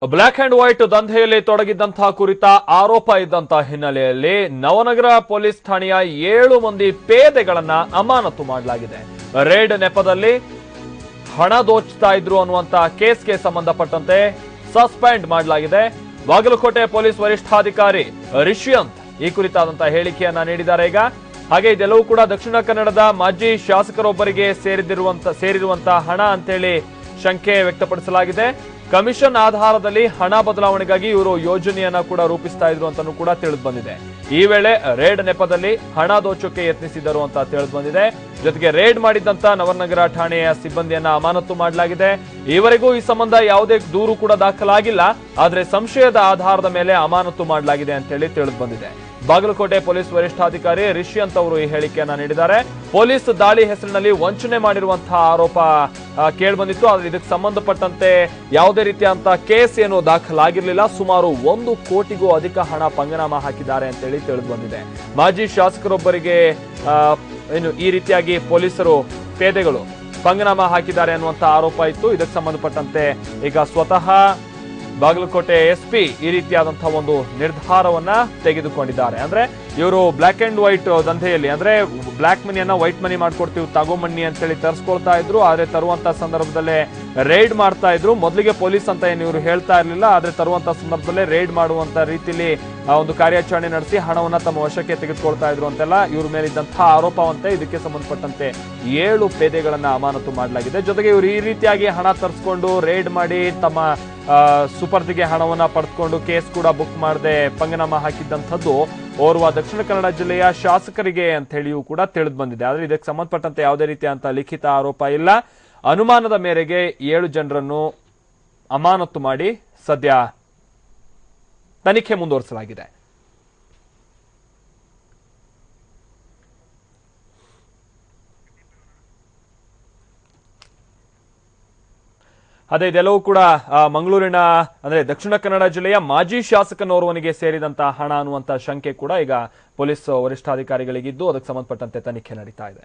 Black and white ದಂಧೆಯಲ್ಲಿ ತೊಡಗಿದ್ದಂತಹ ಕುರಿತ ಆರೋಪ ಇದ್ದಂತಹ ಹಿನ್ನೆಲೆಯಲ್ಲಿ ನವನಗರ ಪೊಲೀಸ್ ಠಾಣೆಯ 7 ಮಂದಿ ಪೇದೆಗಳನ್ನ ಅಮಾನತು ಮಾಡಲಾಗಿದೆ. ರೇಡ್ ನೆಪದಲ್ಲಿ ಹಣ ದೋಚ್ತಾ ಇದ್ರು ಅನ್ನುವಂತ ಕೇಸ್ಗೆ ಸಂಬಂಧಪಟ್ಟಂತೆ ಸಸ್ಪೆಂಡ್ ಮಾಡಲಾಗಿದೆ. ಬಾಗಲಕೋಟೆ ಪೊಲೀಸ್ ವರಿಷ್ಠಾಧಿಕಾರಿ ರಿಷ್ಯಂತ್ ಈ ಕುರಿತಾದಂತಹ ಹೇಳಿಕೆಯನ್ನ ನೀಡಿದ್ದಾರೆ. ಈಗ ಹಾಗೆ ಇದೆಲ್ಲವೂ ಕೂಡ ದಕ್ಷಿಣ ಕನ್ನಡದ ಮಾಜಿ ಶಾಸಕರೊಬ್ಬರಿಗೆ ಸೇರಿರುವಂತಹ ಹಣ ಅಂತೇಳಿ ಶಂಕೆ ವ್ಯಕ್ತಪಡಿಸಲಾಗಿದೆ. ಕಮಿಷನ್ ಆಧಾರದಲ್ಲಿ ಹಣ ಬದಲಾವಣೆಗಾಗಿ ಇವರು ಯೋಜನೆಯನ್ನ ಕೂಡ ರೂಪಿಸ್ತಾ ಇದ್ರು ಅಂತಾನೂ ಕೂಡ ತಿಳಿದು ಬಂದಿದೆ. ಈ ವೇಳೆ ರೇಡ್ ನೆಪದಲ್ಲಿ ಹಣ ದೋಚೋಕೆ ಯತ್ನಿಸಿದರು ಅಂತ ತಿಳಿದು ಬಂದಿದೆ. ಜೊತೆಗೆ ರೇಡ್ ಮಾಡಿದಂತ ನವನಗರ ಠಾಣೆಯ ಸಿಬ್ಬಂದಿಯನ್ನ ಅಮಾನತು ಮಾಡಲಾಗಿದೆ. ಈವರೆಗೂ ಈ ಸಂಬಂಧ ಯಾವುದೇ ದೂರು ಕೂಡ ದಾಖಲಾಗಿಲ್ಲ, ಆದ್ರೆ ಸಂಶಯದ ಆಧಾರದ ಮೇಲೆ ಅಮಾನತು ಮಾಡಲಾಗಿದೆ ಅಂತ ಹೇಳಿ ತಿಳಿದು ಬಂದಿದೆ. ಬಾಗಲಕೋಟೆ ಪೊಲೀಸ್ ವರಿಷ್ಠಾಧಿಕಾರಿ ರಿಷ್ಯಂತ್ ಅವರು ಈ ಹೇಳಿಕೆಯನ್ನ ನೀಡಿದ್ದಾರೆ. ಪೊಲೀಸ್ ದಾಳಿ ಹೆಸರಿನಲ್ಲಿ ವಂಚನೆ ಮಾಡಿರುವಂತಹ ಆರೋಪ ಕೇಳಿಬಂದಿತ್ತು. ಆದ್ರೆ ಇದಕ್ಕೆ ಸಂಬಂಧಪಟ್ಟಂತೆ ಯಾವುದೇ ರೀತಿಯಂತಹ ಕೇಸ್ ಏನು ದಾಖಲಾಗಿರಲಿಲ್ಲ. ಸುಮಾರು 1 ಕೋಟಿಗೂ ಅಧಿಕ ಹಣ ಪಂಗನಾಮ ಹಾಕಿದ್ದಾರೆ ಅಂತೇಳಿ ತಿಳಿದು ಬಂದಿದೆ. ಮಾಜಿ ಶಾಸಕರೊಬ್ಬರಿಗೆ ಏನು ಈ ರೀತಿಯಾಗಿ ಪೊಲೀಸರು ಪೇದೆಗಳು ಪಂಗನಾಮ ಹಾಕಿದ್ದಾರೆ ಅನ್ನುವಂತ ಆರೋಪ ಇತ್ತು. ಇದಕ್ಕೆ ಸಂಬಂಧಪಟ್ಟಂತೆ ಈಗ ಸ್ವತಃ ಬಾಗಲಕೋಟೆ ಎಸ್ಪಿ ಈ ರೀತಿಯಾದಂತಹ ಒಂದು ನಿರ್ಧಾರವನ್ನ ತೆಗೆದುಕೊಂಡಿದ್ದಾರೆ. ಅಂದ್ರೆ ಇವರು ಬ್ಲಾಕ್ ಅಂಡ್ ವೈಟ್ ದಂಧೆಯಲ್ಲಿ ಅಂದ್ರೆ ಬ್ಲಾಕ್ ಮನಿಯನ್ನ ವೈಟ್ ಮನಿ ಮಾಡ್ಕೊಡ್ತೀವಿ ತಗೋಮಣ್ಣಿ ಅಂತ ಹೇಳಿ ತರಿಸ್ಕೊಳ್ತಾ ಇದ್ರು. ಆದ್ರೆ ತರುವಂತ ಸಂದರ್ಭದಲ್ಲೇ ರೈಡ್ ಮಾಡ್ತಾ ಇದ್ರು. ಮೊದಲಿಗೆ ಪೊಲೀಸ್ ಅಂತ ಏನು ಇವರು ಹೇಳ್ತಾ ಇರಲಿಲ್ಲ, ಆದ್ರೆ ತರುವಂತ ಸಂದರ್ಭದಲ್ಲೇ ರೈಡ್ ಮಾಡುವಂತ ರೀತಿಯಲ್ಲಿ ಒಂದು ಕಾರ್ಯಾಚರಣೆ ನಡೆಸಿ ಹಣವನ್ನ ತಮ್ಮ ವಶಕ್ಕೆ ತೆಗೆದುಕೊಳ್ತಾ ಇದ್ರು ಅಂತೆಲ್ಲ ಇವ್ರ ಮೇಲಿದ್ದಂತಹ ಆರೋಪವಂತೆ. ಇದಕ್ಕೆ ಸಂಬಂಧಪಟ್ಟಂತೆ 7 ಪೇದೆಗಳನ್ನ ಅಮಾನತು ಮಾಡಲಾಗಿದೆ. ಜೊತೆಗೆ ಇವರು ಈ ರೀತಿಯಾಗಿ ಹಣ ತರಿಸ್ಕೊಂಡು ರೈಡ್ ಮಾಡಿ ತಮ್ಮ ಸುಪರ್ದಿಗೆ ಹಣವನ್ನ ಪಡೆದುಕೊಂಡು ಕೇಸ್ ಕೂಡ ಬುಕ್ ಮಾಡದೆ ಪಂಗನಾಮ ಹಾಕಿದ್ದಂಥದ್ದು ಓರ್ವ ದಕ್ಷಿಣ ಕನ್ನಡ ಜಿಲ್ಲೆಯ ಶಾಸಕರಿಗೆ ಅಂತ ಹೇಳಿಯೂ ಕೂಡ ತಿಳಿದು ಬಂದಿದೆ. ಆದ್ರೆ ಇದಕ್ಕೆ ಸಂಬಂಧಪಟ್ಟಂತೆ ಯಾವುದೇ ರೀತಿಯಂತ ಲಿಖಿತ ಆರೋಪ ಇಲ್ಲ. ಅನುಮಾನದ ಮೇರೆಗೆ 7 ಜನರನ್ನು ಅಮಾನತು ಮಾಡಿ ಸದ್ಯ ತನಿಖೆ ಮುಂದುವರಿಸಲಾಗಿದೆ. ಅದೇ ಇದೆಲ್ಲವೂ ಕೂಡ ಮಂಗಳೂರಿನ ಅಂದ್ರೆ ದಕ್ಷಿಣ ಕನ್ನಡ ಜಿಲ್ಲೆಯ ಮಾಜಿ ಶಾಸಕನೋರ್ವನಿಗೆ ಸೇರಿದಂತಹ ಹಣ ಅನ್ನುವಂತ ಶಂಕೆ ಕೂಡ ಈಗ ಪೊಲೀಸ್ ವರಿಷ್ಠಾಧಿಕಾರಿಗಳಿಗಿದ್ದು ಅದಕ್ಕೆ ಸಂಬಂಧಪಟ್ಟಂತೆ ತನಿಖೆ ನಡೀತಾ ಇದೆ.